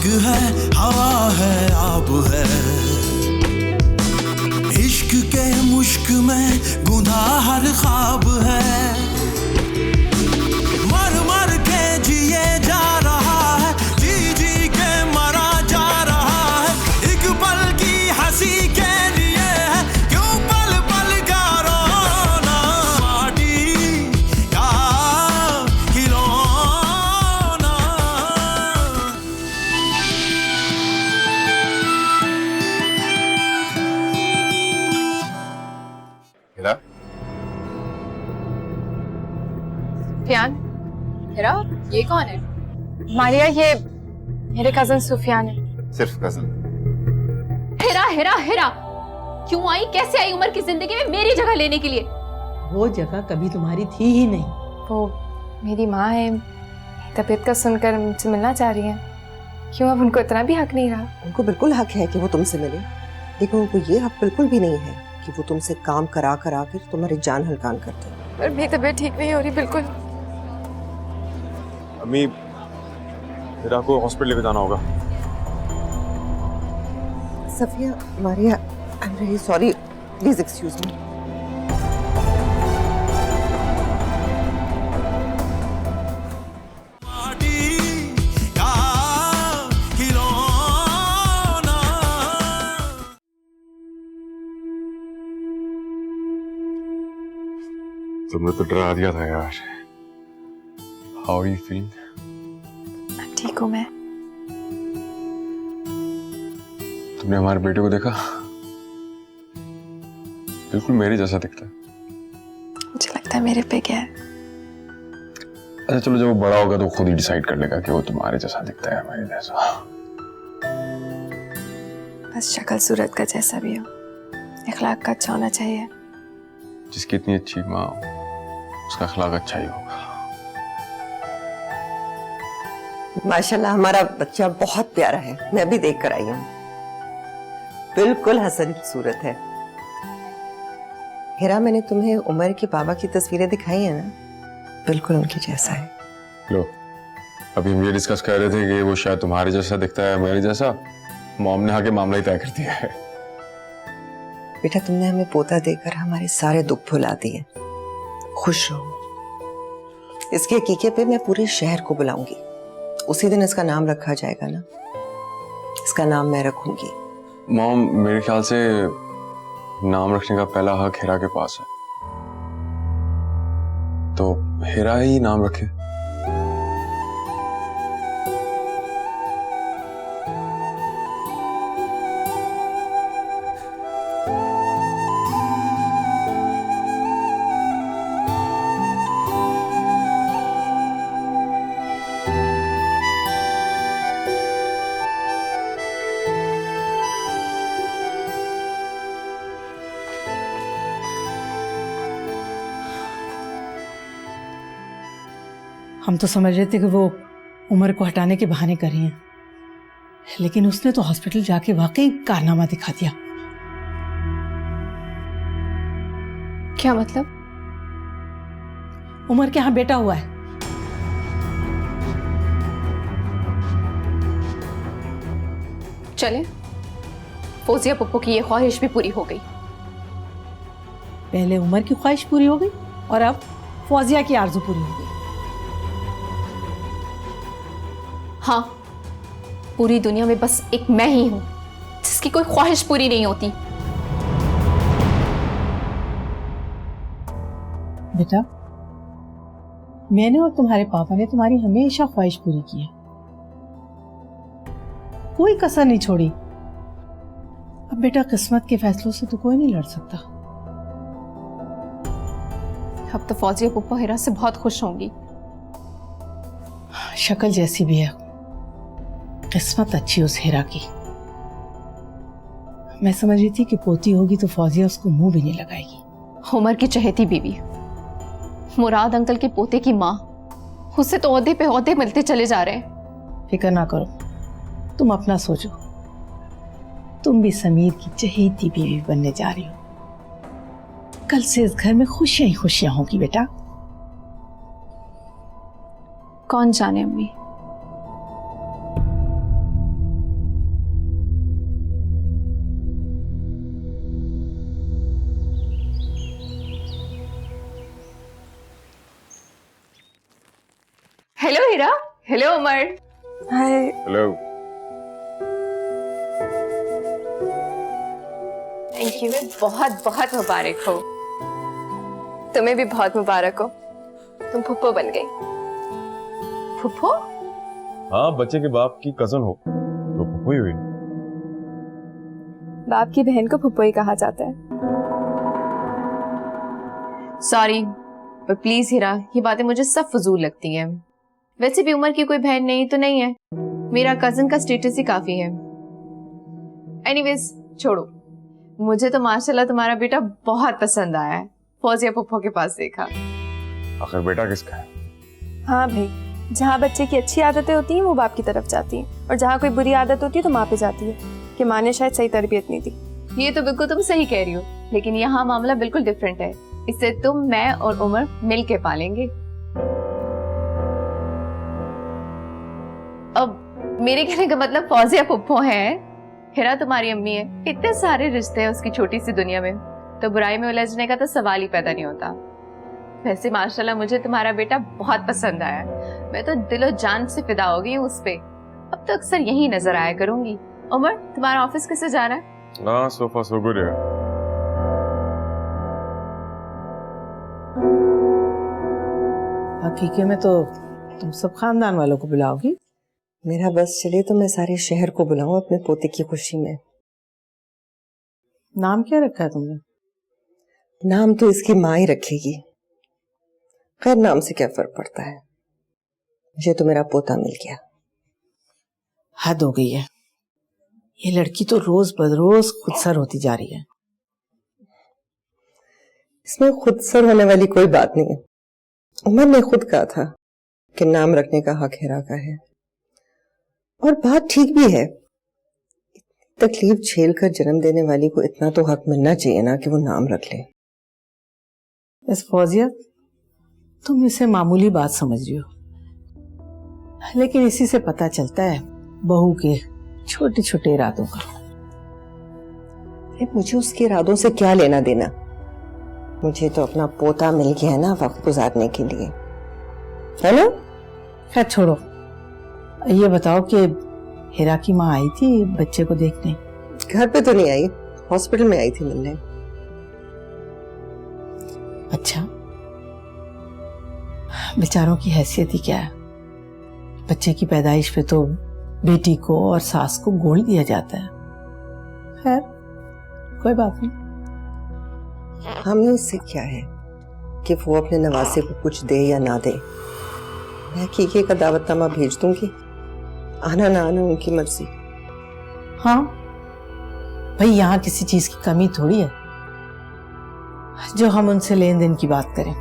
आग है, हवा है, आब है। इश्क के मुश्क में गुनाह हर ख्वाब है। मर मर के जिए जा रहा है, जी जी के मरा जा रहा है। एक पल की हंसी के लिए है, क्यों पल पल का रोना। माटी का खिलौना। हिरा, सुफियान, हिरा, ये कौन है? मारिया, ये मेरे कजन सुफियान है। सिर्फ कजन? हिरा हिरा हिरा, क्यों आई, कैसे आई उमर की जिंदगी में मेरी जगह लेने के लिए? वो जगह कभी तुम्हारी थी ही नहीं। वो मेरी माँ है, तबीयत का सुनकर मुझसे मिलना चाह रही है। क्यों अब उनको इतना भी हक नहीं रहा? उनको बिल्कुल हक है कि वो तुमसे मिले, लेकिन उनको ये हक बिल्कुल भी नहीं है कि वो तुमसे काम करा करा कर तुम्हारी जान हल्कान करते हैं। पर मेरी तबीयत ठीक नहीं हो रही बिल्कुल। अम्मी, हिरा को हॉस्पिटल लेके जाना होगा। Safia, Maria, I am really sorry, please excuse me. तुमने तो डरा दिया था यार। How are you feeling? ठीक हूँ मैं। तुमने हमारे बेटे को देखा? बिल्कुल मेरे जैसा दिखता है। मुझे लगता है मेरे पे क्या है। अच्छा चलो, जब वो बड़ा होगा तो खुद ही डिसाइड कर लेगा कि वो तुम्हारे जैसा दिखता है हमारे जैसा। बस शक्ल सूरत का जैसा भी हो, इखलाक का अच्छा होना चाहिए। जिसकी इतनी अच्छी माँ हो, उसका अखलाक अच्छा ही होगा। माशाल्लाह हमारा बच्चा बहुत प्यारा है, मैं भी देख कर आई हूँ। बिल्कुल हसन की सूरत है। हिरा, मैंने तुम्हें उमर के बाबा की तस्वीरें दिखाई है ना, बिल्कुल उनके जैसा है। लो, अभी हम ये डिस्कस कर रहे थे कि वो शायद तुम्हारे जैसा दिखता है, मेरे जैसा। मॉम ने आके मामला ही तय कर दिया है। बेटा, तुमने हमें पोता देकर हमारे सारे दुख भुला दिए। खुश रहो। इसके हकीके पे मैं पूरे शहर को बुलाऊंगी। उसी दिन इसका नाम रखा जाएगा ना, इसका नाम मैं रखूंगी। मॉम, मेरे ख्याल से नाम रखने का पहला हक हिरा के पास है, तो हिरा ही नाम रखे। हम तो समझ रहे थे कि वो उमर को हटाने के बहाने कर रही हैं, लेकिन उसने तो हॉस्पिटल जाके वाकई कारनामा दिखा दिया। क्या मतलब? उमर के यहाँ बेटा हुआ है। चले, फौजिया पप्पू की ये ख्वाहिश भी पूरी हो गई। पहले उमर की ख्वाहिश पूरी हो गई और अब फौजिया की आरज़ू पूरी हो गई। हाँ, पूरी दुनिया में बस एक मैं ही हूं जिसकी कोई ख्वाहिश पूरी नहीं होती। बेटा, मैंने और तुम्हारे पापा ने तुम्हारी हमेशा ख्वाहिश पूरी की है, कोई कसर नहीं छोड़ी। अब बेटा, किस्मत के फैसलों से तो कोई नहीं लड़ सकता। अब तो फौजिया पप्पा हिरा से बहुत खुश होंगी। शक्ल जैसी भी है, किस्मत अच्छी उस हिरा की। मैं समझ रही थी कि पोती होगी तो फौजिया उसको मुंह भी नहीं लगाएगी। उमर की चहेती बीवी, मुराद अंकल के पोते की माँ, उससे तो ओहदे पे ओहदे मिलते चले जा रहे हैं। फिक्र ना करो, तुम अपना सोचो। तुम भी समीर की चहेती बीवी बनने जा रही हो। कल से इस घर में खुशियां ही खुशियां होगी बेटा। कौन जाने अम्मी। Hello Heera, hello Umar. Hi. Hello. Thank you. बहुत बहुत मुबारक हो। तुम्हें भी बहुत मुबारक हो, तुम फुप्पो बन गई। फुफ्फो? हाँ, बच्चे के बाप की कजन हो तो फुफ्फो ही हुई। बाप की बहन को फुप्पो ही कहा जाता है। सॉरी, पर प्लीज हीरा, ये बातें मुझे सब फजूल लगती हैं। वैसे भी उमर की कोई बहन नहीं तो नहीं है, मेरा कजन का स्टेटस ही काफी है। एनीवेज छोड़ो, मुझे तो माशाल्लाह तुम्हारा बेटा बहुत पसंद आया है। फौजिया फुफ्फो के पास देखा। आखिर बेटा किसका है? हाँ भाई, जहाँ बच्चे की अच्छी आदतें होती हैं वो बाप की तरफ जाती हैं, और जहाँ कोई बुरी आदत होती है तो माँ पे जाती है कि माँ ने शायद सही तरबियत नहीं दी। ये तो बिल्कुल तुम सही कह रही हो, लेकिन यहाँ मामला बिल्कुल डिफरेंट है। इससे तुम, मैं और उमर मिल के पालेंगे। अब मेरे कहने का मतलब फौजिया फुफ्फो है, हिरा तुम्हारी अम्मी है, इतने सारे रिश्ते हैं उसकी छोटी सी दुनिया में, तो बुराई में उलझने का तो सवाल ही पैदा नहीं होता। वैसे माशाल्लाह मुझे तुम्हारा बेटा बहुत पसंद आया, मैं तो दिलो जान से फिदा हो गई हूँ उस पे। अब तो अक्सर यही नजर आया करूंगी। उमर, तुम्हारा ऑफिस कैसे जा रहा है? हाँ, so far so good है। हकीके में तो तुम सब खानदान वालों को बुलाओगी। मेरा बस चले तो मैं सारे शहर को बुलाऊं अपने पोते की खुशी में। नाम क्या रखा है तुमने? नाम तो इसकी माँ ही रखेगी। खैर, नाम से क्या फर्क पड़ता है, मुझे तो मेरा पोता मिल गया। हद हो गई है, ये लड़की तो रोज बरोज खुदसर होती जा रही है। इसमें खुद सर होने वाली कोई बात नहीं है। उमर ने खुद कहा था कि नाम रखने का हक हिरा का है, और बात ठीक भी है। तकलीफ झेल कर जन्म देने वाली को इतना तो हक मिलना चाहिए ना कि वो नाम रख ले। बस फौजिया, तुम इसे मामूली बात समझ रही हो, लेकिन इसी से पता चलता है बहू के छोटे छोटे इरादों का। मुझे उसके इरादों से क्या लेना देना, मुझे तो अपना पोता मिल गया है ना वक्त गुजारने के लिए, है ना? खैर छोड़ो, ये बताओ कि हिरा की माँ आई थी बच्चे को देखने? घर पे तो नहीं आई, हॉस्पिटल में आई थी मिलने। अच्छा, बेचारों की हैसियत ही क्या है। बच्चे की पैदाइश पे तो बेटी को और सास को गोद दिया जाता है। खैर कोई बात नहीं। हमें उससे क्या है कि वो अपने नवासे को कुछ दे या ना दे। मैं कीके का दावतनामा भेज दूंगी, आना ना आना उनकी मर्जी। हाँ भाई, यहाँ किसी चीज की कमी थोड़ी है जो हम उनसे लेन देन की बात करें।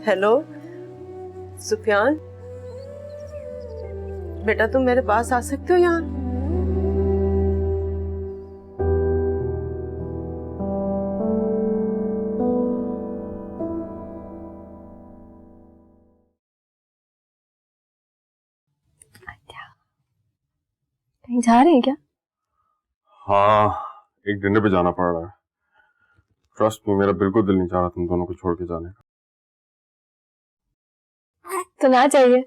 हेलो सुफियान, बेटा तुम मेरे पास आ सकते हो यहाँ? कहीं जा रहे हैं क्या? हाँ, एक डिनर पे जाना पड़ रहा है। ट्रस्ट में मेरा बिल्कुल दिल नहीं चाह रहा तुम दोनों को छोड़ के जाने का। तो ना चाहिए।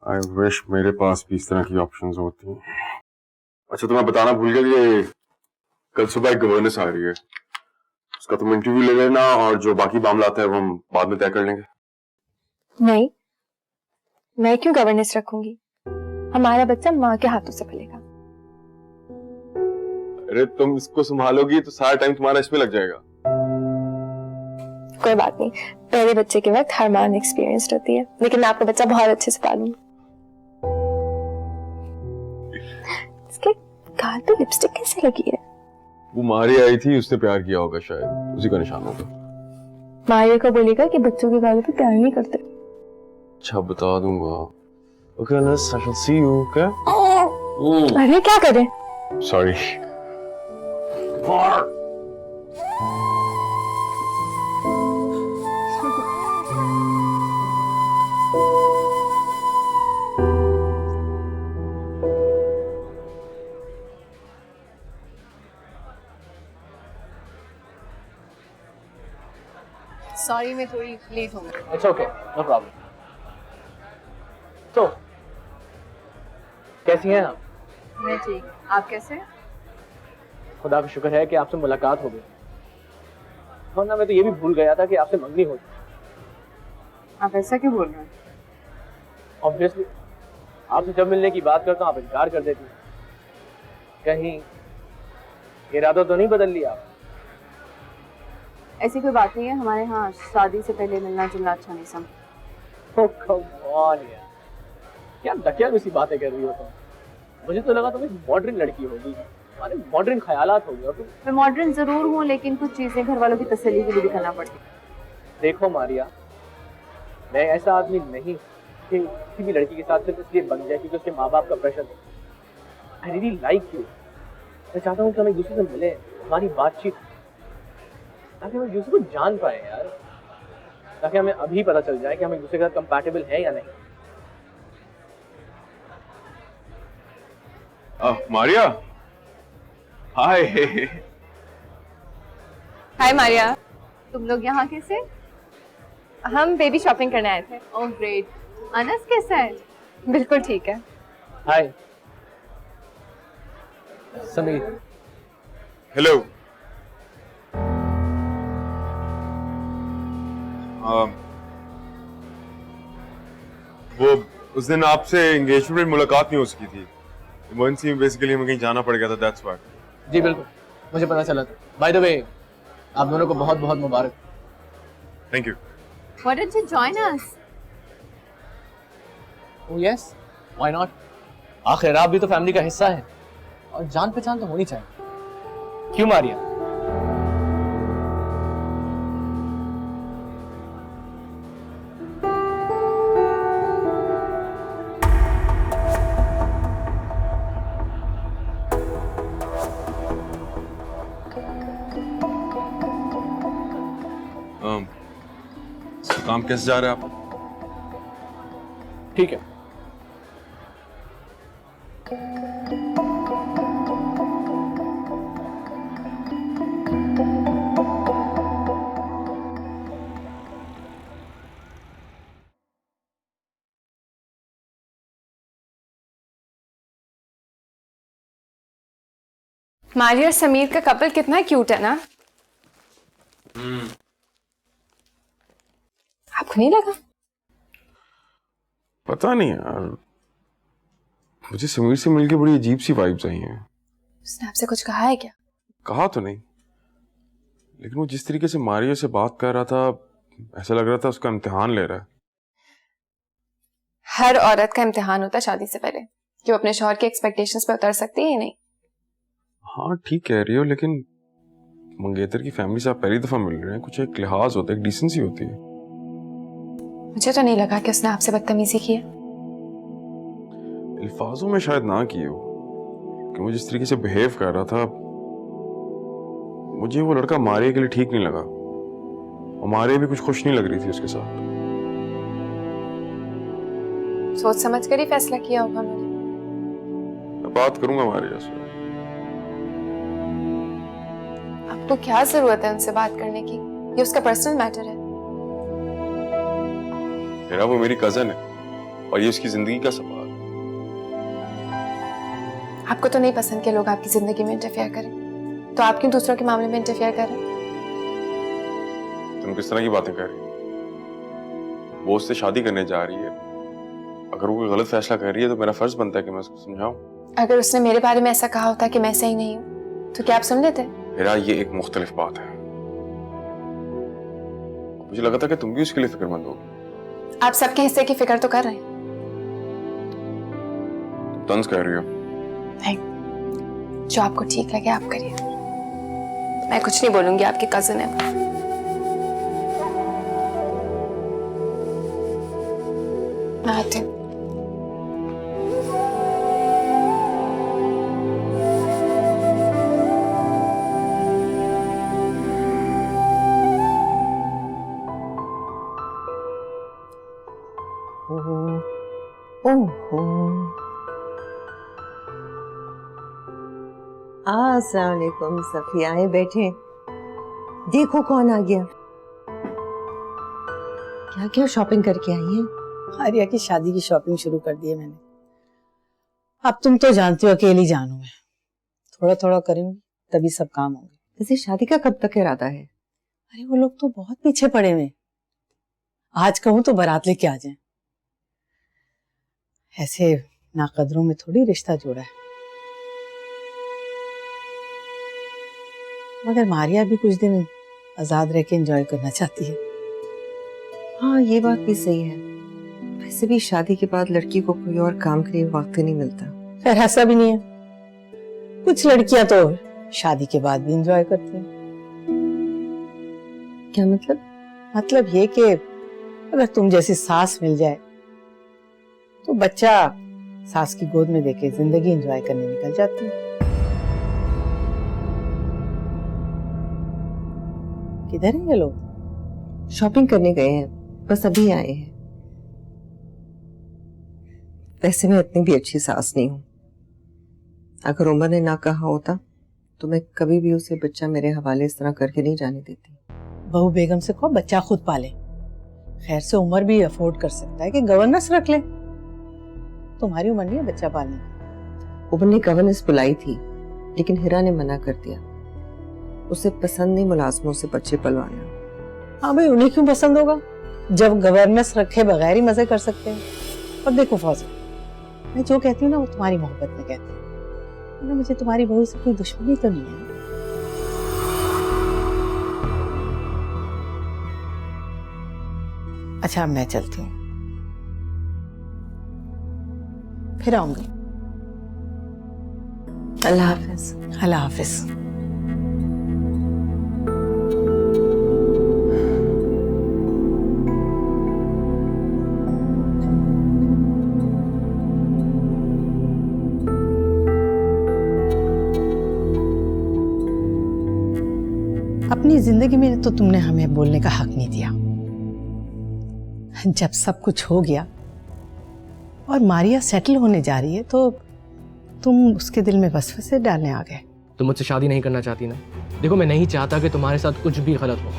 आई विश मेरे पास भी इस तरह की ऑप्शंस होती हैं। अच्छा, तुम्हें बताना भूल गया कि कल सुबह एक गवर्नेंस आ रही है, उसका तुम इंटरव्यू ले लेना और जो बाकी मामला आता है वो हम बाद में तय कर लेंगे। नहीं, मैं क्यों गवर्नेंस रखूंगी? हमारा बच्चा माँ के हाथों से पलेगा। अरे तुम इसको संभालोगी तो सारा टाइम तुम्हारा इसमें लग जाएगा। कोई बात नहीं, पहले बच्चे के वक्त हर माँ एक्सपीरियंस्ड होती है, लेकिन मैं आपका बच्चा बहुत अच्छे से पालूंगी। इसके गाल पे लिपस्टिक कैसे लगी है? वो मारी आई थी, उसने प्यार किया होगा, शायद उसी का निशान होगा। मारिया को बोलेगा कि बच्चों के गालों पे प्यार नहीं करते। अच्छा, बता दूंगा। Okay, Anas, I shall see you, okay? अरे क्या करें? Sorry. सॉरी, मैं थोड़ी लेट हो गई। It's okay, no problem. तो कैसी हैं आप? मैं ठीक, आप कैसे? खुदा का शुक्र है कि आपसे मुलाकात हो गई, वरना मैं तो ये भी भूल गया था कि आपसे मंगनी होती। आप ऐसा क्यों बोल रहे हैं? ऑब्वियसली आपसे जब मिलने की बात करता हूँ आप इनकार कर देती हैं। कहीं इरादा तो नहीं बदल लिया आप? ऐसी कोई बात नहीं है, हमारे यहाँ शादी से पहले मिलना जुलना अच्छा नहीं समझ। ओह कम ऑन यार, क्या दकिया सी बातें कर रही हो तुम? मुझे तो लगा तुम एक मॉडर्न लड़की होगी, तुम्हारे मॉडर्न ख्यालात हो गए। मैं मॉडर्न जरूर हूँ, लेकिन कुछ चीजें घर वालों की तसल्ली के लिए भी करना पड़ती है। देखो मारिया, मैं ऐसा आदमी नहीं कि किसी भी लड़की के साथ सिर्फ इसलिए बन जाए क्योंकि उसके माँ बाप का प्रेशर है। I really like you. मैं चाहता हूँ कि हम एक दूसरे से मिले, हमारी बातचीत, ताकि हम एक दूसरे को जान पाए यार, ताकि हमें अभी पता चल जाए कि हम एक दूसरे के साथ कंपैटिबल हैं या नहीं। मारिया, हाय। हाय मारिया, तुम लोग यहाँ कैसे? हम बेबी शॉपिंग करने आए थे। Oh great. अनस कैसा है? बिल्कुल ठीक है। हाय समीर। हेलो। वो उस दिन आपसे एंगेजमेंट में मुलाकात नहीं हो सकी थी, इमरजेंसी में बेसिकली हमें कहीं जाना पड़ गया था, दैट्स व्हाई। जी बिल्कुल, मुझे पता चला था। बाय द वे, आप दोनों को बहुत बहुत मुबारक। Thank you. Why didn't you join us? Oh yes, why not? आखिर आप भी तो फैमिली का हिस्सा है और जान पहचान तो होनी चाहिए। क्यों मारिया? काम कैसे जा रहा है आपका? ठीक है। मारिया और समीर का कपल कितना क्यूट है ना? आपको नहीं लगा? पता नहीं यार, मुझे समीर से मिलके बड़ी अजीब सी वाइब्स आई हैं। उसने आपसे कुछ कहा है क्या? कहा तो नहीं, लेकिन वो जिस तरीके से मारिया से बात कर रहा था, ऐसा लग रहा था उसका इम्तिहान ले रहा है। हर औरत का इम्तिहान होता है शादी से पहले कि वो अपने शौहर के एक्सपेक्टेशंस पे उतर सकती है या नहीं। हाँ ठीक कह रही हो, लेकिन मंगेतर की फैमिली से आप पहली दफा मिल रहे हैं, कुछ एक लिहाज होता है, एक डिसेंसी होती है। मुझे तो नहीं लगा कि उसने आपसे बदतमीजी की है। अल्फाजों में शायद ना की हो कि मुझे जिस तरीके से बिहेव कर रहा था, मुझे वो लड़का मारिया के लिए ठीक नहीं लगा और मारिया भी कुछ खुश नहीं लग रही थी उसके साथ। सोच समझ कर ही फैसला किया होगा उन्होंने। मैं बात करूंगा मारिया से। आपको क्या जरूरत है उनसे बात करने की? ये उसका पर्सनल मैटर है। मेरा वो मेरी कजन है और ये उसकी जिंदगी का सवाल है। आपको तो नहीं पसंद कि लोग आपकी जिंदगी में इंटरफेयर करें, तो आप क्यों दूसरों के मामले में इंटरफेयर कर रहे हैं? तुम किस तरह की बातें कर रही हो? वो उससे शादी करने जा रही है, अगर वो कोई गलत फैसला कर रही है तो मेरा फर्ज बनता है कि मैं उसको समझाऊं। अगर उसने मेरे बारे में ऐसा कहा होता कि मैं सही नहीं हूँ तो क्या आप सुन लेते? मेरा ये एक मुख्तलिफ बात है। मुझे लगा था कि तुम भी उसके लिए फिक्रमंद होगी। आप सबके हिस्से की फिक्र तो कर रहे हैं। तुम तंज कर रही हो। नहीं, जो आपको ठीक लगे आप करिए। मैं कुछ नहीं बोलूंगी, आपकी कजिन है। मैं आती हूँ। ओहो, अस्सलाम वालेकुम। सफिया आए बैठे, देखो कौन आ गया। क्या क्या शॉपिंग करके आई है? आर्या की शादी की शॉपिंग शुरू कर दी है मैंने। अब तुम तो जानती हो अकेली जानू मैं, थोड़ा थोड़ा करूंगी तभी सब काम होंगे। वैसे शादी का कब तक इरादा है? अरे वो लोग तो बहुत पीछे पड़े हुए, आज कहूँ तो बारात लेके आ जाएं। ऐसे नाकदरों में थोड़ी रिश्ता जोड़ा है। मगर मारिया भी कुछ दिन आजाद रह के एंजॉय करना चाहती है। हाँ, ये बात भी सही है। वैसे भी शादी के बाद लड़की को कोई और काम के लिए वक्त ही नहीं मिलता। खैर ऐसा भी नहीं है, कुछ लड़कियां तो शादी के बाद भी एंजॉय करती हैं। क्या मतलब? मतलब ये कि अगर तुम जैसी सास मिल जाए तो बच्चा सास की गोद में देके जिंदगी एंजॉय करने निकल जाती है। किधर हैं ये लोग? शॉपिंग करने गए हैं, बस अभी आए हैं। वैसे मैं इतनी भी अच्छी सास नहीं हूं। अगर उमर ने ना कहा होता तो मैं कभी भी उसे बच्चा मेरे हवाले इस तरह करके नहीं जाने देती। बहू बेगम से कहो बच्चा खुद पाले। खैर से उमर भी अफोर्ड कर सकता है कि गवर्नेंस रख ले। तुम्हारी उम्र नहीं है बच्चा पालने की। उमर ने गवर्नेंस बुलाई थी, लेकिन हिरा ने मना कर दिया। उसे पसंद नहीं मुलाजमों से बच्चे पलवाना। हाँ भाई, उन्हें क्यों पसंद होगा जब गवर्नेंस रखे बगैर ही मजे कर सकते हैं। और देखो फौजी, मैं जो कहती हूँ ना वो तुम्हारी मोहब्बत में कहती हूँ ना। मुझे तुम्हारी बहू से कोई दुश्मनी तो नहीं है। अच्छा मैं चलती हूँ, फिर आऊंगी। अल्लाह हाफिज। अल्लाह हाफिज। अपनी जिंदगी में तो तुमने हमें बोलने का हक नहीं दिया। जब सब कुछ हो गया और मारिया सेटल होने जा रही है तो तुम उसके दिल में वसवसे डालने आ गए। तुम मुझसे शादी नहीं करना चाहती ना? देखो, मैं नहीं चाहता कि तुम्हारे साथ कुछ भी गलत हो।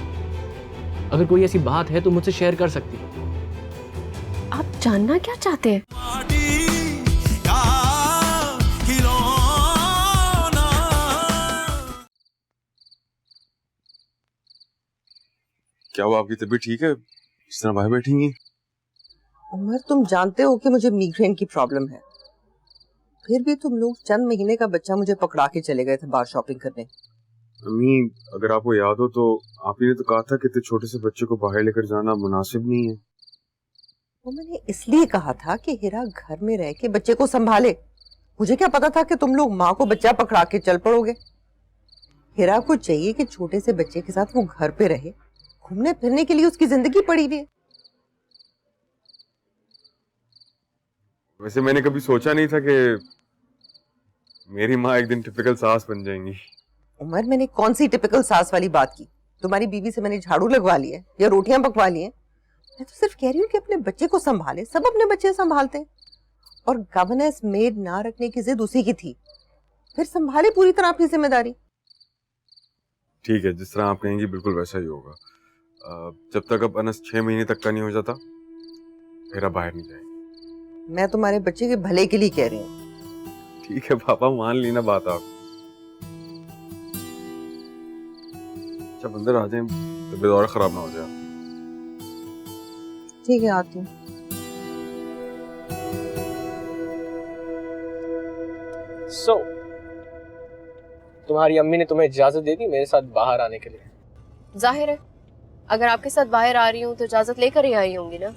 अगर कोई ऐसी बात है तो मुझसे शेयर कर सकती हो। आप जानना क्या चाहते हैं? क्या हुआ, आपकी तबीयत ठीक है? इस तरह बाहर बैठी हैं? उमर, तुम जानते हो कि मुझे माइग्रेन की प्रॉब्लम है, फिर भी तुम लोग चंद महीने का बच्चा मुझे पकड़ा के चले गए थे बाहर शॉपिंग करने। अम्मी, अगर आपको याद हो तो आप ही ने तो कहा था कि इतने छोटे से बच्चे को बाहर लेकर जाना मुनासिब नहीं है। वो मैंने इसलिए कहा था कि हिरा घर में रह के बच्चे को संभाले। मुझे क्या पता था कि तुम लोग माँ को बच्चा पकड़ा के चल पड़ोगे। हिरा को चाहिए कि छोटे से बच्चे के साथ वो घर पे रहे, घूमने फिरने के लिए उसकी जिंदगी पड़ी हुई है। वैसे मैंने कभी सोचा नहीं था कि मेरी माँ एक दिन टिपिकल सास बन जाएंगी। उमर, मैंने कौन सी टिपिकल सास वाली बात की? तुम्हारी बीवी से मैंने झाड़ू लगवा ली है या रोटियां पकवा ली हैं? मैं तो सिर्फ कह रही हूँ कि अपने बच्चे को संभाले। सब अपने बच्चे संभालते हैं, और गवर्नेंस मेड ना रखने की जिद उसी की थी। फिर संभाले पूरी तरह अपनी जिम्मेदारी। ठीक है, जिस तरह आप कहेंगी बिल्कुल वैसा ही होगा। जब तक अब अनस 6 महीने तक का नहीं हो जाता फिर आप बाहर नहीं जाएंगे। मैं तुम्हारे बच्चे के भले के लिए कह रही हूँ। ठीक है पापा, मान ली ना बात आप। जब अंदर आ जाए तबीयत और खराब ना हो जाए। ठीक है, आती हूँ। सो तुम्हारी अम्मी ने तुम्हें इजाजत दे दी मेरे साथ बाहर आने के लिए? जाहिर है, अगर आपके साथ बाहर आ रही हूँ तो इजाजत लेकर ही आई होंगी ना।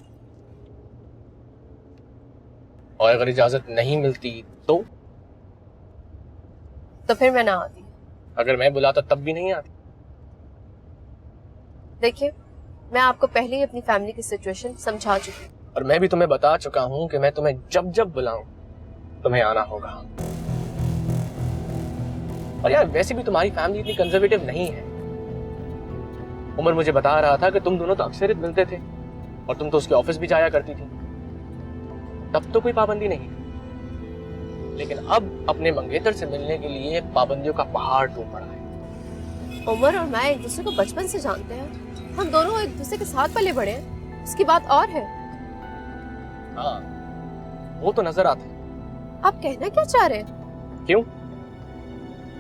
और अगर इजाजत नहीं मिलती तो फिर मैं ना आती। अगर मैं बुलाता तब भी नहीं आती? देखिए, मैं आपको पहले ही अपनी फैमिली की सिचुएशन समझा चुकी हूँ, और मैं भी तुम्हें बता चुका हूँ कि मैं तुम्हें जब जब बुलाऊं तुम्हें आना होगा। और यार वैसे भी तुम्हारी फैमिली इतनी कंजर्वेटिव नहीं है। उमर मुझे बता रहा था कि तुम दोनों तो अक्सर मिलते थे और तुम तो उसके ऑफिस भी जाया करती थी, तब तो कोई पाबंदी नहीं। लेकिन अब अपने मंगेतर से मिलने के लिए पाबंदियों का पहाड़ टूट पड़ा है। उमर और मैं एक दूसरे को बचपन से जानते हैं, हम दोनों एक दूसरे के साथ पले बड़े हैं, उसकी बात और है। हाँ, वो तो नजर आता है। आप कहना क्या चाह रहे हैं? क्यों,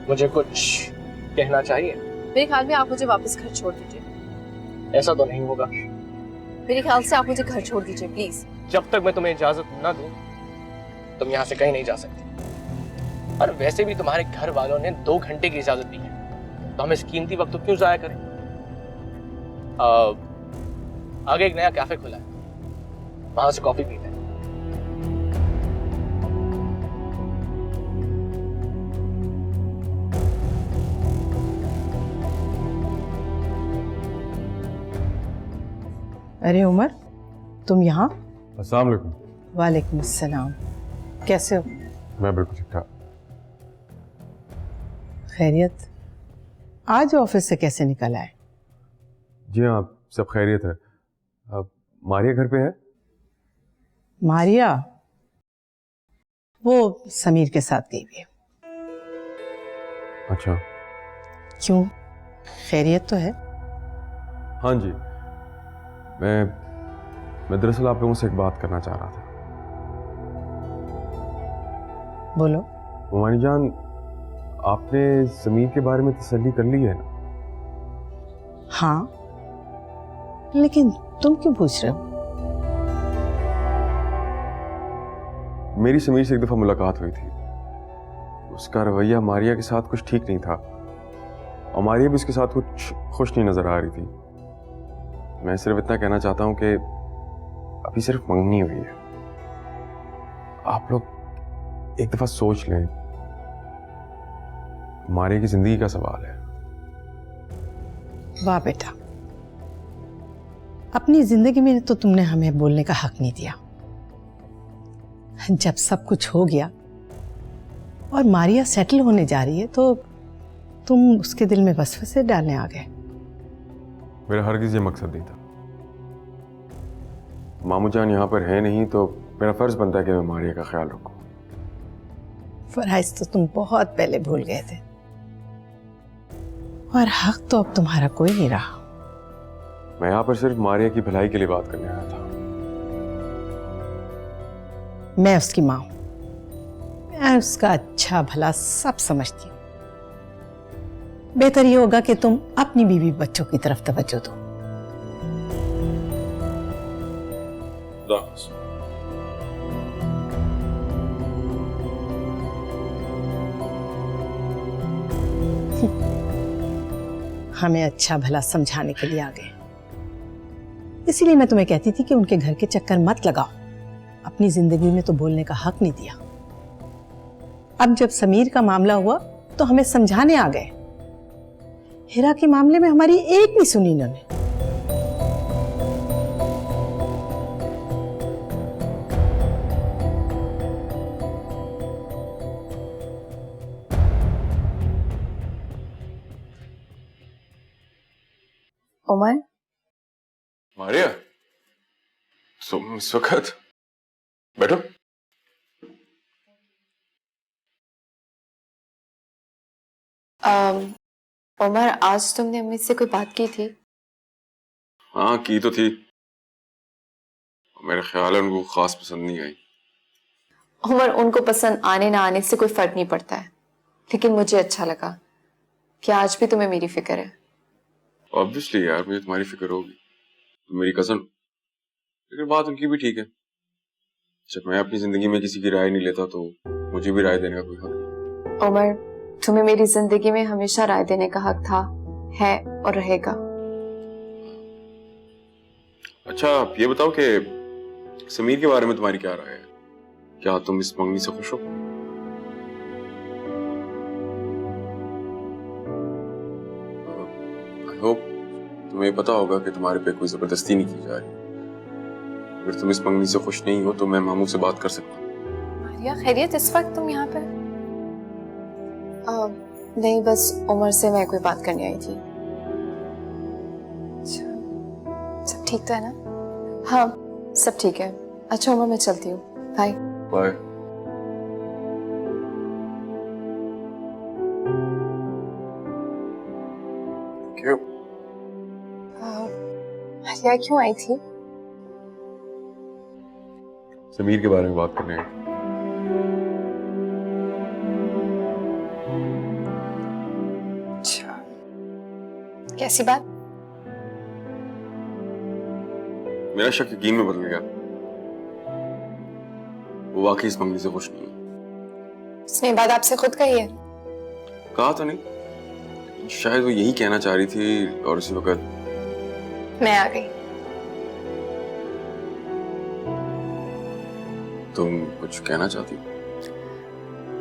मुझे कुछ कहना चाहिए? मेरे ख्याल में आप मुझे वापस घर छोड़ दीजिए। ऐसा तो नहीं होगा। मेरे ख्याल से आप मुझे घर छोड़ दीजिए प्लीज। जब तक मैं तुम्हें इजाजत न दूं तुम यहाँ से कहीं नहीं जा सकती। और वैसे भी तुम्हारे घर वालों ने 2 घंटे की इजाजत दी है, तो हम इस कीमती वक्त क्यों जाया करें? आगे एक नया कैफे खुला है, वहां से कॉफी पीते हैं। अरे उमर, तुम यहाँ? अस्सलाम वालेकुम। वालेकुम अस्सलाम। कैसे हो? मैं बिल्कुल ठीक ठाक। खैरियत? आज ऑफिस से कैसे निकल आए? जी हाँ, सब खैरियत है। अब मारिया घर पे है? मारिया वो समीर के साथ गई हुई है। अच्छा। क्यों, खैरियत तो है? हाँ जी, मैं दरअसल आप लोगों से एक बात करना चाह रहा था। बोलो। मोमानी जान, आपने समीर के बारे में तसल्ली कर ली है ना? हाँ, लेकिन तुम क्यों पूछ रहे हो? मेरी समीर से एक दफा मुलाकात हुई थी। उसका रवैया मारिया के साथ कुछ ठीक नहीं था और मारिया भी उसके साथ कुछ खुश नहीं नजर आ रही थी। मैं सिर्फ इतना कहना चाहता हूं कि अभी सिर्फ मंगनी हुई है, आप लोग एक दफा सोच लें। मारिया की जिंदगी का सवाल है। वाह बेटा, अपनी जिंदगी में तो तुमने हमें बोलने का हक नहीं दिया। जब सब कुछ हो गया और मारिया सेटल होने जा रही है तो तुम उसके दिल में वसवसे डालने आ गए। मेरा हरगिज़ ये मकसद नहीं था। मामू जान यहाँ पर है नहीं तो मेरा फर्ज बनता है कि मैं मारिया का ख्याल रखूं। फराइज तो तुम बहुत पहले भूल गए थे और हक तो अब तुम्हारा कोई नहीं रहा। मैं यहाँ पर सिर्फ मारिया की भलाई के लिए बात करने आया था। मैं उसकी माँ हूं, मैं उसका अच्छा भला सब समझती हूँ। बेहतर ये होगा कि तुम अपनी बीवी बच्चों की तरफ तवज्जो दो। हमें अच्छा भला समझाने के लिए आ गए, इसीलिए मैं तुम्हें कहती थी कि उनके घर के चक्कर मत लगाओ। अपनी जिंदगी में तो बोलने का हक नहीं दिया। अब जब समीर का मामला हुआ तो हमें समझाने आ गए। हिरा के मामले में हमारी एक नहीं सुनी इन्होंने। उमर, मारिया, तुम इस वक्त? बैठो। उमर, आज तुमने अम्मी से कोई बात की थी? हाँ, की तो थी। मेरा ख्याल है उनको खास पसंद नहीं आई। उमर, उनको पसंद आने ना आने से कोई फर्क नहीं पड़ता है, लेकिन मुझे अच्छा लगा कि आज भी तुम्हें मेरी फिक्र है। ऑब्वियसली यार, मुझे तुम्हारी फिक्र होगी, तुम मेरी कजन। लेकिन बात उनकी भी ठीक है। जब मैं अपनी जिंदगी में किसी की राय नहीं लेता तो मुझे भी राय देने का कोई हक नहीं। उमर, तुम्हें मेरी जिंदगी में हमेशा राय देने का हक था, है और रहेगा। अच्छा, आप ये बताओ कि समीर के बारे में तुम्हारी क्या राय है? क्या तुम इस मंगनी से खुश हो? आई होप तुम्हें पता होगा कि तुम्हारे पे कोई जबरदस्ती नहीं की जा रही। अगर तुम इस मंगनी से खुश नहीं हो तो मैं मामू से बात कर सकता हूँ। मारिया, खैरियत? इस वक्त तुम यहाँ पे? नहीं, बस उमर से मैं कोई बात करने आई थी। अच्छा, सब ठीक तो है ना? हाँ, सब ठीक है। अच्छा उमर, मैं चलती हूँ, बाय। बाय। क्यों? मारिया क्यों आई थी? समीर के बारे में बात करने आई। अच्छा, कैसी बात? मेरा शक यकीन में बदल गया। वो वाकई इस मंगनी से खुश नहीं है। उसने ये बात आपसे खुद कही है? कहा तो नहीं, शायद वो यही कहना चाह रही थी और उसी वक्त मैं आ गई। तुम कुछ कहना चाहती हो?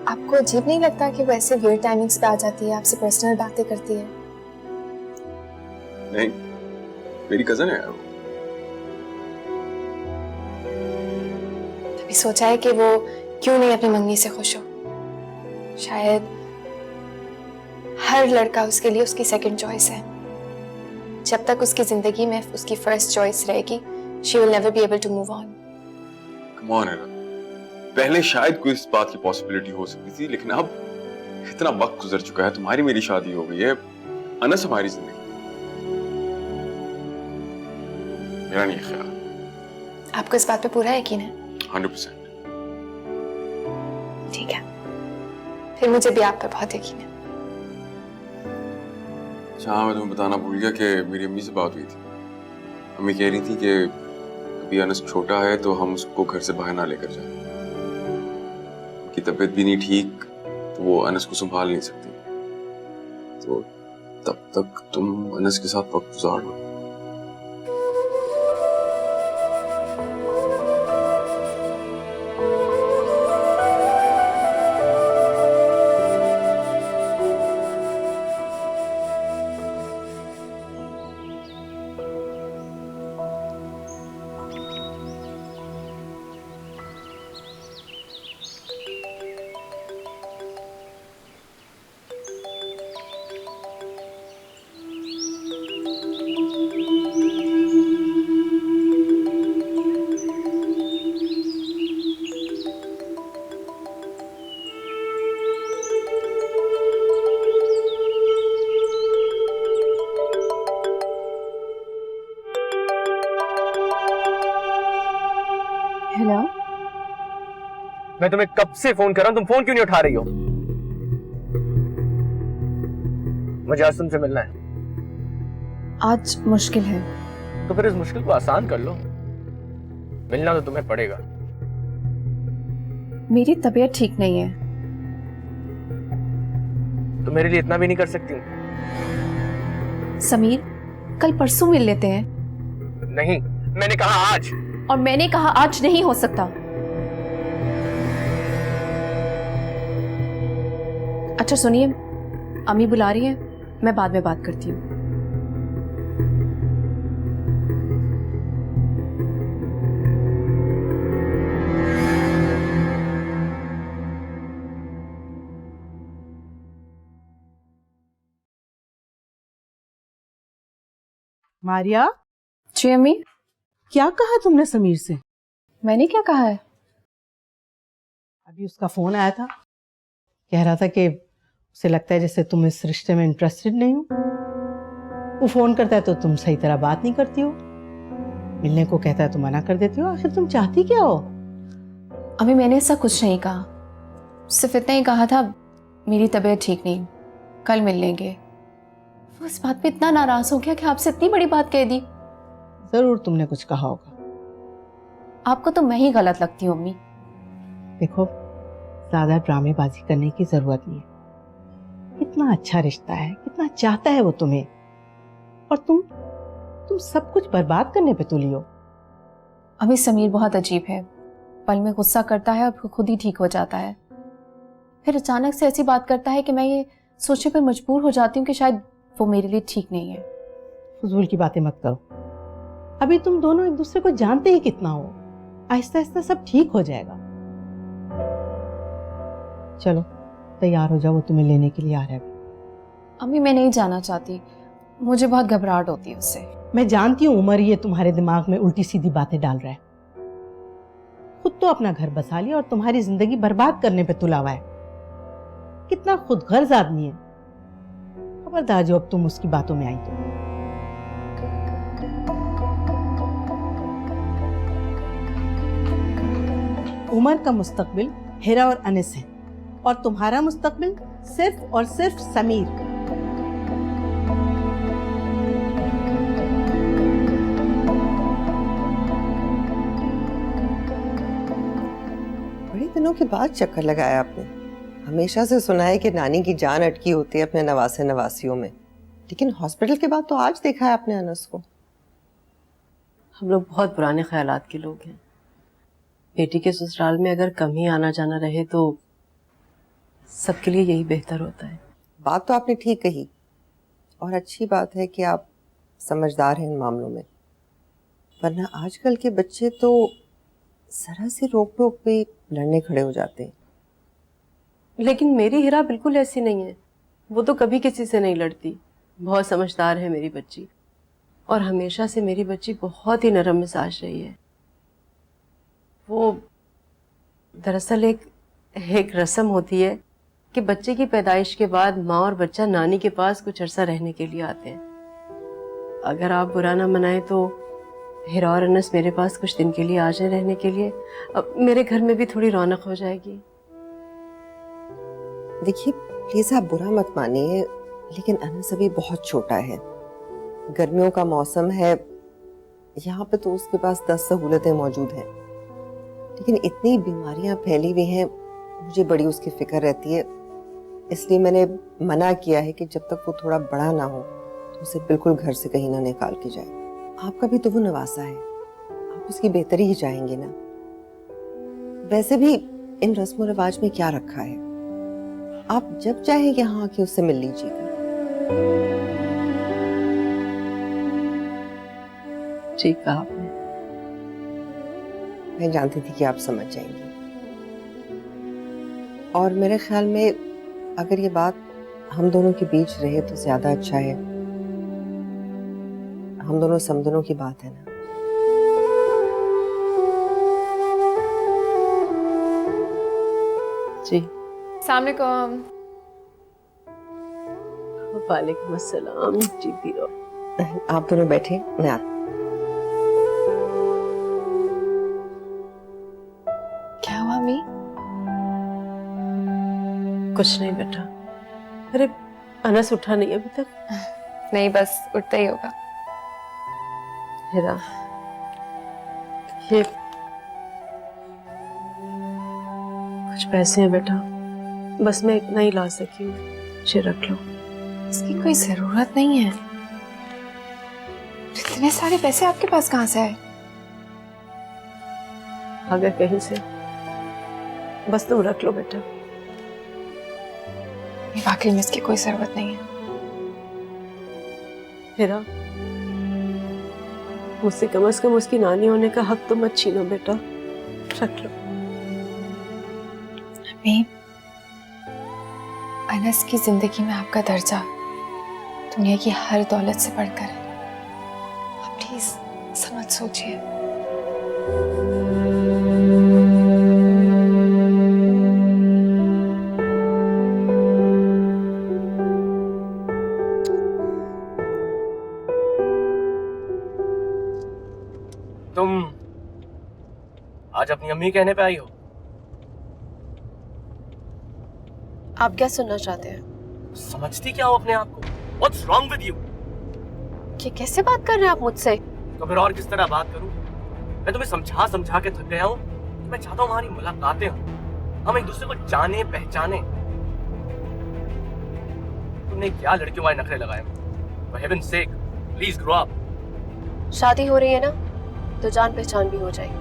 आपको अजीब नहीं लगता कि वो ऐसे वियर्ड टाइमिंग्स पे आ जाती है, आपसे पर्सनल बातें करती है? नहीं, मेरी कजन है यार वो। कभी सोचा है कि वो क्यों नहीं अपनी मंगनी से खुश हो? शायद हर लड़का उसके लिए उसकी सेकंड चॉइस है। जब तक उसकी जिंदगी में उसकी फर्स्ट चॉइस रहेगी, she will never be able to move on. Come on, era. पहले शायद कोई इस बात की पॉसिबिलिटी हो सकती थी, लेकिन अब इतना वक्त गुजर चुका है, तुम्हारी मेरी शादी हो गई है, अनस हमारी जिंदगी। मेरा नहीं ख्याल। आपको इस बात पे पूरा यकीन है? 100%। ठीक है, फिर मुझे भी आप पे बहुत यकीन है। अच्छा हाँ, मैं तुम्हें बताना भूल गया कि मेरी अम्मी से बात हुई थी। अम्मी कह रही थी कि अभी अनस छोटा है तो हम उसको घर से बाहर ना लेकर जाए। उनकी तबीयत भी नहीं ठीक, तो वो अनस को संभाल नहीं सकती। तो तब तक तुम अनस के साथ वक्त गुजार लो। हेलो, मैं तुम्हें कब से फोन कर रहा हूं, तुम फोन क्यों नहीं उठा रही हो? मुझे आज तुमसे मिलना है। आज मुश्किल है। तो फिर इस मुश्किल को आसान कर लो। मिलना तो तुम्हें पड़ेगा। मेरी तबीयत ठीक नहीं है। तो मेरे लिए इतना भी नहीं कर सकती? समीर, कल परसों मिल लेते हैं। नहीं, मैंने कहा आज। और मैंने कहा आज नहीं हो सकता। अच्छा सुनिए, अम्मी बुला रही है, मैं बाद में बात करती हूँ। मारिया, जी अम्मी। क्या कहा तुमने समीर से? मैंने क्या कहा है? अभी उसका फोन आया था, कह रहा था कि उसे लगता है जैसे तुम इस रिश्ते में इंटरेस्टेड नहीं हो। वो फोन करता है तो तुम सही तरह बात नहीं करती हो, मिलने को कहता है तो मना कर देती हो। आखिर तुम चाहती क्या हो? अम्मी मैंने ऐसा कुछ नहीं कहा, सिर्फ इतना ही कहा था मेरी तबीयत ठीक नहीं, कल मिल लेंगे। वो इस बात पे इतना नाराज हो गया कि आपसे इतनी बड़ी बात कह दी। जरूर तुमने कुछ कहा होगा। आपको तो मैं ही गलत लगती हूँ अम्मी। देखो, ज्यादा ड्रामेबाजी करने की जरूरत नहीं है। कितना अच्छा रिश्ता है, कितना चाहता है वो तुम्हें, और तुम सब कुछ बर्बाद करने पे तुली हो। अम्मी समीर बहुत अजीब है, पल में गुस्सा करता है और खुद ही ठीक हो जाता है, फिर अचानक से ऐसी बात करता है कि मैं ये सोचने पर मजबूर हो जाती हूँ कि शायद वो मेरे लिए ठीक नहीं है। फजूल की बातें मत करो, अभी तुम दोनों एक दूसरे को जानते ही कितना हो। आहिस्ता आहिस्ता सब ठीक हो जाएगा। चलो तैयार हो जाओ, वो तुम्हें लेने के लिए आ रहा है। अम्मी मैं नहीं जाना चाहती, मुझे बहुत घबराहट होती है उससे। मैं जानती हूँ उमर ये तुम्हारे दिमाग में उल्टी सीधी बातें डाल रहा है। खुद तो अपना घर बसा लिया और तुम्हारी जिंदगी बर्बाद करने पे तुला हुआ है। कितना खुदगर्ज आदमी है। खबरदार जो अब तुम उसकी बातों में आई तो। उमर का मुस्तकबिल हिरा और अनिस है, और तुम्हारा मुस्तकबिल सिर्फ और सिर्फ समीर। बड़े दिनों के बाद चक्कर लगाया आपने। हमेशा से सुना है कि नानी की जान अटकी होती है अपने नवासे नवासियों में, लेकिन हॉस्पिटल के बाद तो आज देखा है आपने अनस को। हम लोग बहुत पुराने ख्यालात के लोग हैं। बेटी के ससुराल में अगर कम ही आना जाना रहे तो सबके लिए यही बेहतर होता है। बात तो आपने ठीक कही, और अच्छी बात है कि आप समझदार हैं इन मामलों में, वरना आजकल के बच्चे तो जरा सी रोक टोक पे लड़ने खड़े हो जाते हैं। लेकिन मेरी हिरा बिल्कुल ऐसी नहीं है, वो तो कभी किसी से नहीं लड़ती। बहुत समझदार है मेरी बच्ची, और हमेशा से मेरी बच्ची बहुत ही नरम मिजाज रही है। वो दरअसल एक रस्म होती है कि बच्चे की पैदाइश के बाद माँ और बच्चा नानी के पास कुछ अरसा रहने के लिए आते हैं। अगर आप बुरा ना मनाएं तो हिरा और अनस मेरे पास कुछ दिन के लिए आ जाए रहने के लिए। अब मेरे घर में भी थोड़ी रौनक हो जाएगी। देखिए प्लीज आप बुरा मत मानिए, लेकिन अनस अभी बहुत छोटा है, गर्मियों का मौसम है, यहाँ पे तो उसके पास 10 सहूलतें मौजूद हैं, लेकिन इतनी बीमारियां फैली हुई हैं, मुझे बड़ी उसकी फिक्र रहती है। इसलिए मैंने मना किया है कि जब तक वो थोड़ा बड़ा ना हो तो उसे बिल्कुल घर से कहीं ना निकाल के जाए। आपका भी तो वो नवासा है, आप उसकी बेहतरी ही चाहेंगे ना। वैसे भी इन रस्म रिवाज में क्या रखा है, आप जब चाहे यहाँ आके उससे मिल लीजिएगा। ठीक कहा आपने। मैं जानती थी कि आप समझ जाएंगी, और मेरे ख्याल में अगर ये बात हम दोनों के बीच रहे तो ज्यादा अच्छा है। हम दोनों समझनों की बात है ना। जी अस्सलामुअलैकुम। वालेकुम अस्सलाम। जीती रहो। आप दोनों बैठे, मैं आती। क्या हुआ अम्मी? कुछ नहीं बेटा। अरे अनस उठा नहीं अभी तक? नहीं, बस उठता ही होगा। हिरा, ये कुछ पैसे हैं बेटा, बस मैं इतना ही ला सकी हूँ, ये रख लो। इसकी कोई जरूरत नहीं है। इतने सारे पैसे आपके पास कहाँ से आए? अगर कहीं से, बस तुम रख लो बेटा। वाकई में इसकी कोई जरूरत नहीं है। हिरा, मुझसे कम से कम उसकी नानी होने का हक तो मत छीनो बेटा, रख लो। अम्मी, अनस की जिंदगी में आपका दर्जा दुनिया की हर दौलत से बढ़कर है। प्लीज ऐसा मत सोचिए। तुम आज अपनी अम्मी कहने पे आई हो? आप क्या सुनना चाहते हैं? समझती क्या हो अपने आप को? What's wrong with you? ये कैसे बात कर रहे हैं आप मुझसे? तो फिर और किस तरह बात करूं? मैं तुम्हें समझा समझा के थक गया हूं कि मैं चाहता हूं हमारी मुलाकातें हो, हम एक दूसरे को जाने पहचाने। तुमने क्या लड़कियों वाले नखरे लगाए? For heaven's sake, please grow up. शादी हो रही है ना, तो जान पहचान भी हो जाएगी।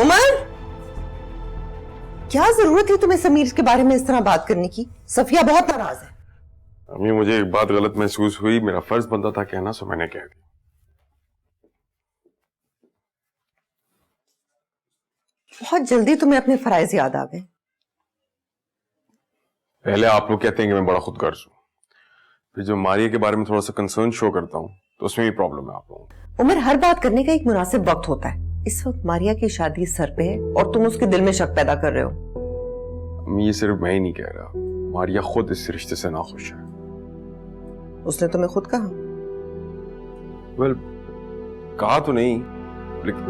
उमर, क्या जरूरत है तुम्हें समीर के बारे में इस तरह बात करने की? सफिया बहुत नाराज है। अम्मी मुझे एक बात गलत महसूस हुई, मेरा फर्ज बनता था कहना, सो मैंने कह दिया। बहुत जल्दी तुम्हें अपने फराइज याद आ गए। पहले आप लोग कहते हैं कि मैं बड़ा खुदगर्ज हूं, फिर जब मारिया के बारे में थोड़ा सा कंसर्न शो करता हूं तो उसमें भी प्रॉब्लम है आप लोगों को। उमर, हर बात करने का एक मुनासिब वक्त होता है। इस वक्त मारिया की शादी सर पे है और तुम उसके दिल में शक पैदा कर रहे हो। अम्मी ये सिर्फ मैं ही नहीं कह रहा, मारिया खुद इस रिश्ते से नाखुश है। उसने तुम्हें खुद कहा? वेल, कहा तो नहीं, लेकिन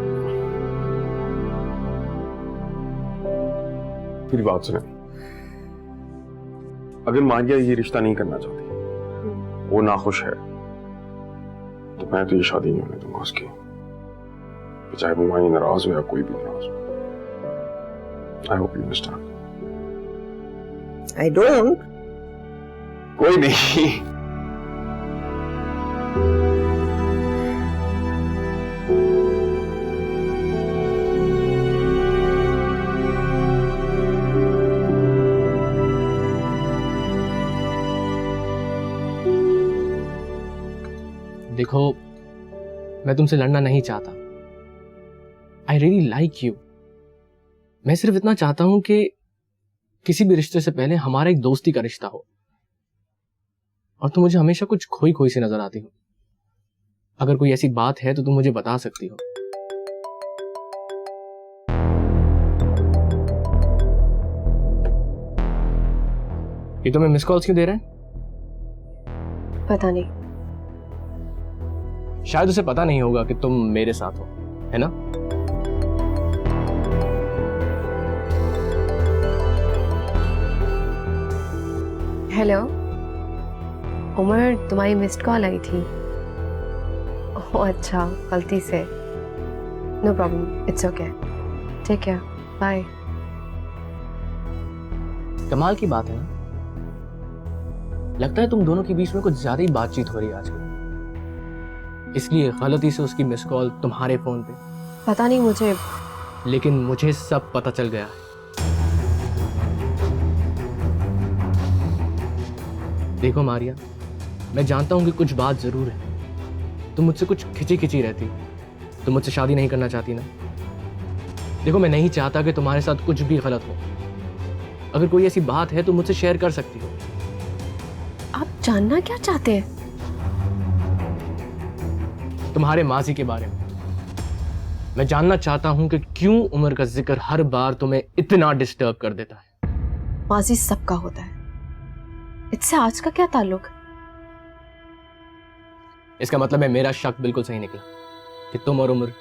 मेरी बात सुने, अगर मारिया ये रिश्ता नहीं करना चाहती, वो नाखुश है, तो मैं तो ये शादी नहीं होने दूंगा उसकी, चाहे वो मानी नाराज हो या कोई भी नाराज हो। I hope you understand. I don't. कोई नहीं। देखो, मैं तुमसे लड़ना नहीं चाहता। I really like you. मैं सिर्फ इतना चाहता हूं कि किसी भी रिश्ते से पहले हमारा एक दोस्ती का रिश्ता हो, और तुम मुझे हमेशा कुछ खोई खोई से नजर आती हो। अगर कोई ऐसी बात है तो तुम मुझे बता सकती हो। ये तुम्हें मिस कॉल्स क्यों दे रहे हैं? पता नहीं। शायद उसे पता नहीं होगा कि तुम मेरे साथ हो, है ना? हेलो उमर, तुम्हारी मिस्ड कॉल आई थी। ओह अच्छा, गलती से। No problem, it's okay. Take care, bye. कमाल की बात है ना, लगता है तुम दोनों के बीच में कुछ ज्यादा ही बातचीत हो रही है आजकल, इसलिए गलती से उसकी मिस कॉल तुम्हारे फोन पे। पता नहीं मुझे, लेकिन मुझे सब पता चल गया है। देखो मारिया, मैं जानता हूं कि कुछ बात जरूर है। तुम मुझसे कुछ खिंची खिंची रहती हो, तुम मुझसे शादी नहीं करना चाहती ना। देखो, मैं नहीं चाहता कि तुम्हारे साथ कुछ भी गलत हो। अगर कोई ऐसी बात है तो मुझसे शेयर कर सकती हो। आप जानना क्या चाहते हैं? तुम्हारे माजी के बारे में। मैं जानना चाहता हूं कि क्यों उम्र का जिक्र हर बार तुम्हें इतना डिस्टर्ब कर देता है। माजी सबका होता है, इससे आज का क्या ताल्लुक? इसका मतलब है मेरा शक बिल्कुल सही निकला कि तुम और उम्र।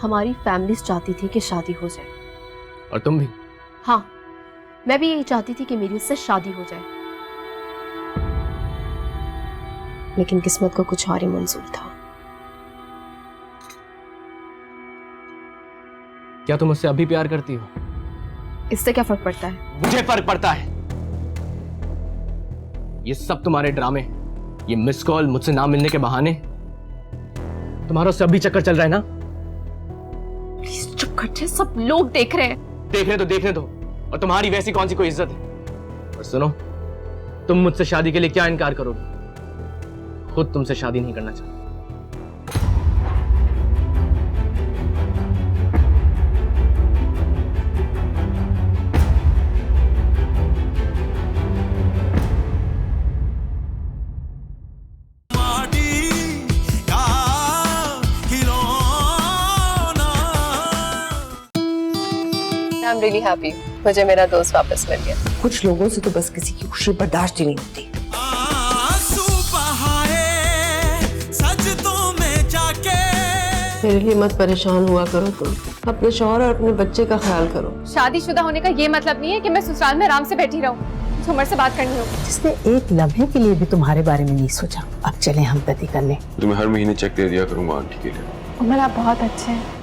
हमारी फैमिली चाहती थी कि शादी हो जाए। और तुम भी? हाँ, मैं भी यही चाहती थी कि मेरी उससे शादी हो जाए, लेकिन किस्मत को कुछ और ही मंजूर था। क्या तुम मुझसे अभी प्यार करती हो? इससे क्या फर्क पड़ता है? मुझे फर्क पड़ता है। ये सब तुम्हारे ड्रामे, ये मिस कॉल, मुझसे ना मिलने के बहाने, तुम्हारा उससे अभी चक्कर चल रहा है ना? प्लीज चुप कर जाए, सब लोग देख रहे हैं। देखने दो। और तुम्हारी वैसी कौन सी कोई इज्जत है? और सुनो, तुम मुझसे शादी के लिए क्या इनकार करोगे? खुद तुमसे शादी नहीं करना चाहता। आई एम रियली हैप्पी मुझे मेरा दोस्त वापस मिल गया। कुछ लोगों से तो बस किसी की खुशी बर्दाश्त ही नहीं होती। आंसू बहाए सजदों में जाके मेरे लिए मत परेशान हुआ करो तुम, अपने शौहर और अपने बच्चे का ख्याल करो। शादीशुदा होने का ये मतलब नहीं है कि मैं ससुराल में आराम से बैठी रहूं, उमर से बात करनी होगी। जिसने एक लम्हे के लिए भी तुम्हारे बारे में नहीं सोचा। अब चलें हम गति करने। तुम्हें हर महीने चेक दे दिया करूंगा आंटी के लिए। उमर आप बहुत अच्छे हैं।